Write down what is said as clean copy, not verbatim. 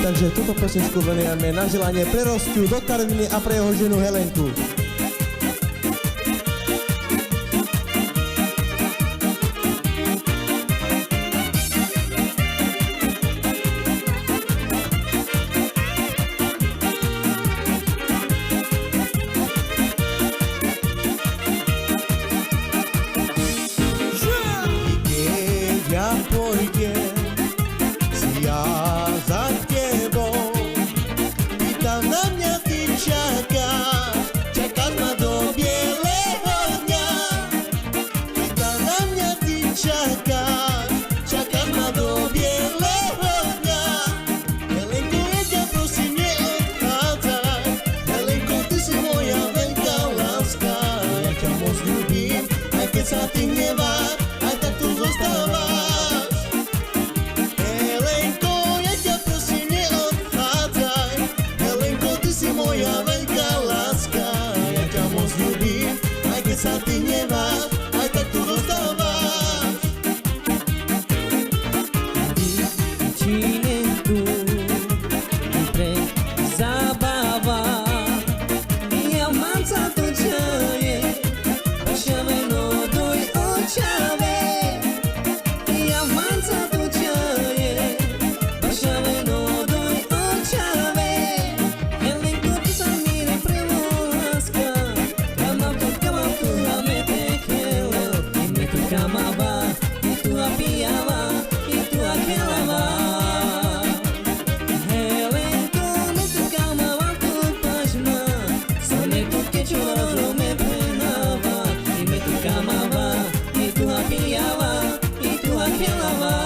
Takže túto pesničku venujeme na želanie pre Rosťu do Karviny a pre jeho ženu Helenku. Sa ty hneváš, aj tak tu zostávaš. Helenko, ja ťa prosím neodchádzaj. Helenko, ty si moja veľká láska. Ja ťa moc ľúbim, aj keď sa ty hneváš, aj tak tu zostávaš. Vyčínem tu pre zábava. Ja mám za to čaje, pašame Love.